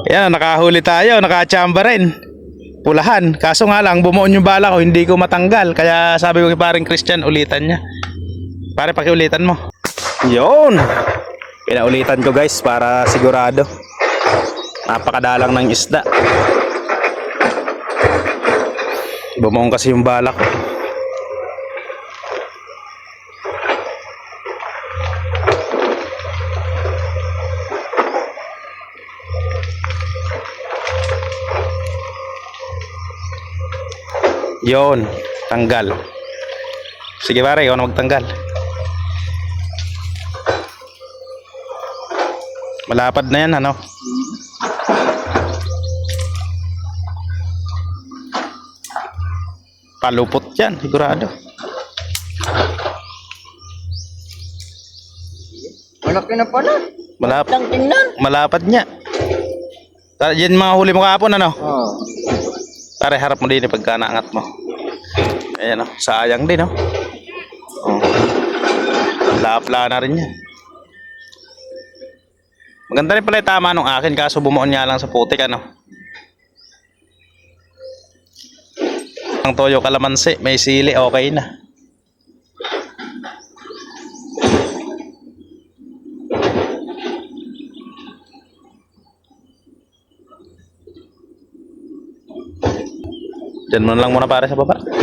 Yan, nakahuli tayo, nakachamba rin. Pulahan. Kaso nga lang, bumuon yung bala ko, hindi ko matanggal. Kaya sabi ko kay paring Christian, ulitan niya. Pare, pakiulitan mo. Yun. Pinaulitan ko guys, para sigurado. Napakadalang ng isda. Bumuon kasi yung bala ko. Yon, tanggal. Sige pare, ikaw na magtanggal. Malapad na yan, ano? Palupot yan, sigurado. Malaki na pala. Malapad. Lang tingnan. Malapad niya. Yan mga huli mo kahapon, ano? Oh. Pare, harap mo din pagka naangat mo. Ayan, oh. Sayang din, oh. Oh. Lapla na rin yan. Maganda rin pala yung tama nung akin, kaso bumuon niya lang sa putik, ano. Ang toyo kalamansi, may sili, okay na. Diyan mo na lang muna pare sa baba.